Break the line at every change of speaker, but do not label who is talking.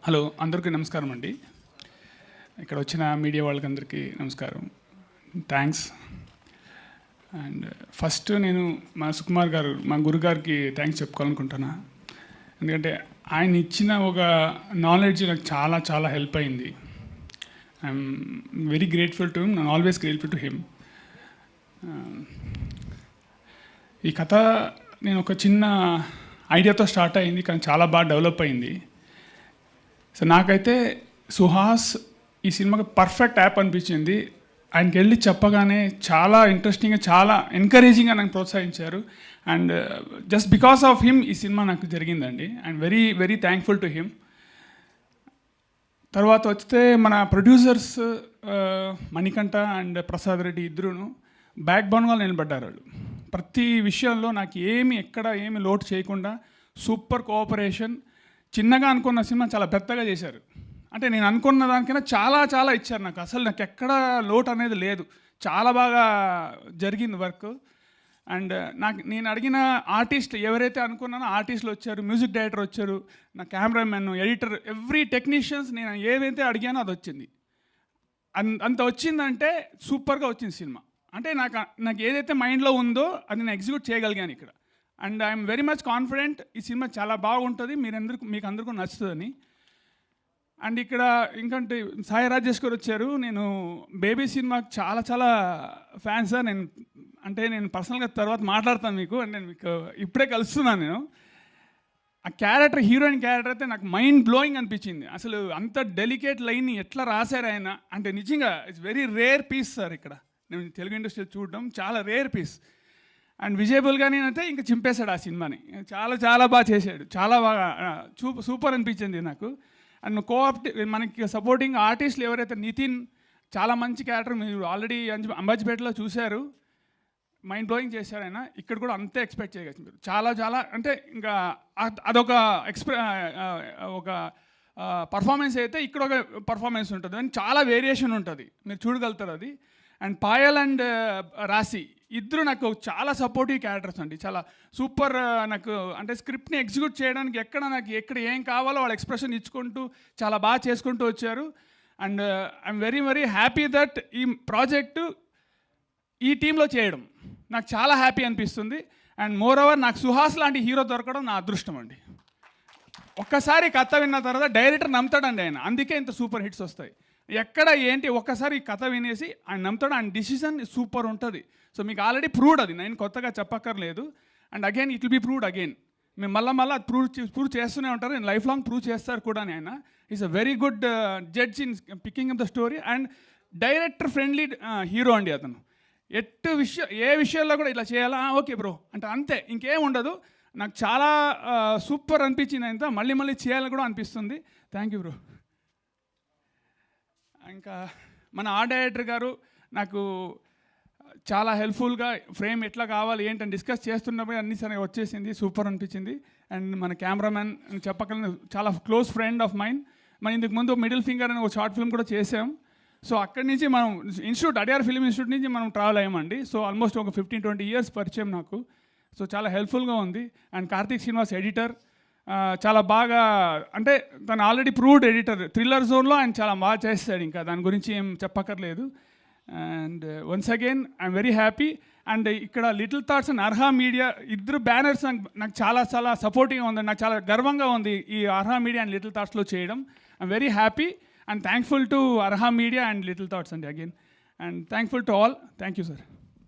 Hello, అందరికీ నమస్కారం అండి. ఇక్కడ వచ్చిన మీడియా వాళ్ళకందరికీ నమస్కారం, థ్యాంక్స్. అండ్ ఫస్ట్ నేను మా సుకుమార్ గారు, మా గురుగారికి థ్యాంక్స్ చెప్పుకోవాలనుకుంటున్నా. ఎందుకంటే ఆయన ఇచ్చిన ఒక నాలెడ్జ్ నాకు చాలా చాలా హెల్ప్ అయింది. I'm very grateful to him, నేను ఆల్వేస్ గ్రేట్ఫుల్ టు హిమ్. ఈ కథ నేను ఒక చిన్న ఐడియాతో స్టార్ట్ అయింది, కానీ చాలా బాగా డెవలప్ అయింది. సో నాకైతే సుహాస్ ఈ సినిమాకి పర్ఫెక్ట్ యాప్ అనిపించింది. ఆయనకి వెళ్ళి చెప్పగానే చాలా ఇంట్రెస్టింగ్గా, చాలా ఎంకరేజింగ్గా నాకు ప్రోత్సహించారు. And just because of him ఈ సినిమా నాకు జరిగిందండి. And very very thankful to him. తర్వాత వస్తే మన ప్రొడ్యూసర్స్ మణికంఠ అండ్ ప్రసాద్ రెడ్డి ఇద్దరును బ్యాక్ బోన్గా నిలబడ్డారు. వాళ్ళు ప్రతి విషయంలో నాకు ఎక్కడ ఏమి లోటు చేయకుండా సూపర్ కోఆపరేషన్. చిన్నగా అనుకున్న సినిమా చాలా పెద్దగా చేశారు. అంటే నేను అనుకున్న దానికైనా చాలా చాలా ఇచ్చారు నాకు. అసలు నాకు ఎక్కడ లోటు అనేది లేదు. చాలా బాగా జరిగింది వర్క్. అండ్ నేను అడిగిన ఆర్టిస్ట్ ఎవరైతే అనుకున్నానో ఆర్టిస్టులు వచ్చారు, మ్యూజిక్ డైరెక్టర్ వచ్చారు, నా కెమెరామెన్, ఎడిటర్, ఎవ్రీ టెక్నీషియన్స్ నేను ఏదైతే అడిగానో అది వచ్చింది. అంత వచ్చిందంటే సూపర్గా వచ్చింది సినిమా. అంటే నాకు ఏదైతే మైండ్లో ఉందో అది నేను ఎగ్జిక్యూట్ చేయగలిగాను ఇక్కడ. And I'm very much confident ఈ సినిమా చాలా బాగుంటుంది, మీకు అందరికీ నచ్చుతుందని. అండ్ ఇక్కడ ఇంకంటే సాయి రాజేష్ గారు వచ్చారు. నేను బేబీ సినిమాకి చాలా చాలా ఫ్యాన్స్. నేను పర్సనల్గా తర్వాత మాట్లాడతాను మీకు. అంటే నేను మీకు ఇప్పుడే కలుస్తున్నాను. నేను ఆ క్యారెక్టర్, హీరోయిన్ క్యారెక్టర్ అయితే నాకు మైండ్ బ్లోయింగ్ అనిపించింది. అసలు అంత డెలికేట్ లైన్ని ఎట్లా రాశారు ఆయన అంటే నిజంగా it's very rare piece sir. ఇక్కడ నేను తెలుగు ఇండస్ట్రీలో చూడడం చాలా రేర్ పీస్. అండ్ విజయబుల్గా నేనైతే ఇంకా చింపేశాడు ఆ సినిమాని. చాలా చాలా బాగా చేశాడు, చాలా బాగా సూపర్ అనిపించింది నాకు. అండ్ మనకి సపోర్టింగ్ ఆర్టిస్టులు ఎవరైతే, నితిన్ చాలా మంచి క్యారెక్టర్, మీరు ఆల్రెడీ అంబాజీపేటలో చూశారు, మైండ్ బ్లోయింగ్ చేశారు ఆయన. ఇక్కడ కూడా అంతే ఎక్స్పెక్ట్ చేయగచ్చు మీరు. చాలా చాలా అంటే ఇంకా అదొక ఒక పర్ఫార్మెన్స్ అయితే ఇక్కడ ఒక పర్ఫార్మెన్స్ ఉంటుంది, అని చాలా వేరియేషన్ ఉంటుంది, మీరు చూడగలుగుతారు అది. అండ్ పాయల్ అండ్ రాశి ఇద్దరు నాకు చాలా సపోర్టివ్ క్యారెక్టర్స్ అండి. చాలా సూపర్. నాకు అంటే స్క్రిప్ట్ని ఎగ్జిక్యూట్ చేయడానికి ఎక్కడ ఏం కావాలో వాళ్ళ ఎక్స్ప్రెషన్ ఇచ్చుకుంటూ చాలా బాగా చేసుకుంటూ వచ్చారు. And I'm very very happy that ఈ ప్రాజెక్టు ఈ టీంలో చేయడం నాకు చాలా హ్యాపీ అనిపిస్తుంది. అండ్ మోర్ ఓవర్ నాకు సుహాస్ లాంటి హీరో దొరకడం నా అదృష్టం అండి. ఒక్కసారి కథ విన్న తర్వాత డైరెక్టర్ నమ్ముతాడండి ఆయన, అందుకే ఇంత సూపర్ హిట్స్ వస్తాయి. ఎక్కడ ఏంటి ఒక్కసారి కథ వినేసి ఆయన నమ్ముతాడు, ఆయన డిసిషన్ సూపర్ ఉంటుంది. సో మీకు ఆల్రెడీ ప్రూవ్డ్ అది, నేను కొత్తగా చెప్పక్కర్లేదు. And again it will be proved again. మేము మళ్ళీ ప్రూవ్ చేస్తూనే ఉంటారు, నేను లైఫ్ లాంగ్ ప్రూవ్ చేస్తారు కూడా. ఆయన is a very good judge in picking up the story and director friendly hero అండి అతను. ఏ విషయాల్లో కూడా ఇలా చేయాలా, ఓకే బ్రో అంటే అంతే, ఇంకేం ఉండదు. నాకు చాలా సూపర్ అనిపించింది. ఆయనతో మళ్ళీ చేయాలని కూడా అనిపిస్తుంది. Thank you bro. ఇంకా మన ఆర్ట్ డైరెక్టర్ గారు నాకు చాలా హెల్ప్ఫుల్గా ఫ్రేమ్ ఎట్లా కావాలి ఏంటని డిస్కస్ చేస్తున్నప్పుడు అన్ని సరిగా వచ్చేసింది, సూపర్ అనిపించింది. అండ్ మన కెమెరామెన్ చెప్పగలను, చాలా క్లోజ్ ఫ్రెండ్ ఆఫ్ మైండ్. మన ఇందుకు ముందు మిడిల్ ఫింగర్ అని ఒక షార్ట్ ఫిల్మ్ కూడా చేసాం. సో అక్కడి నుంచి మనం అడియార్ ఫిల్మ్ ఇన్స్టిట్యూట్ నుంచి మనం ట్రావెల్ అయ్యామండి. సో ఆల్మోస్ట్ ఒక 15-20 ఇయర్స్ పరిచయం నాకు. సో చాలా హెల్ప్ఫుల్గా ఉంది. అండ్ కార్తీక్ శ్రీనివాస్ ఎడిటర్ చాలా బాగా, అంటే తను ఆల్రెడీ ప్రూవ్డ్ ఎడిటర్. థ్రిల్లర్ జోన్లో ఆయన చాలా బాగా చేస్తాడు, ఇంకా దాని గురించి ఏం చెప్పక్కర్లేదు. And once again I'm very happy. And ఇక్కడ little thoughts and Arha media ఇద్దరు బ్యానర్స్ నాకు చాలా చాలా సపోర్టింగ్గా ఉంది. నాకు చాలా గర్వంగా ఉంది ఈ అర్హా మీడియా అండ్ లిటిల్ థాట్స్లో చేయడం. I'm very happy and thankful to Arha media and little thoughts అండి again. And thankful to all. Thank you sir.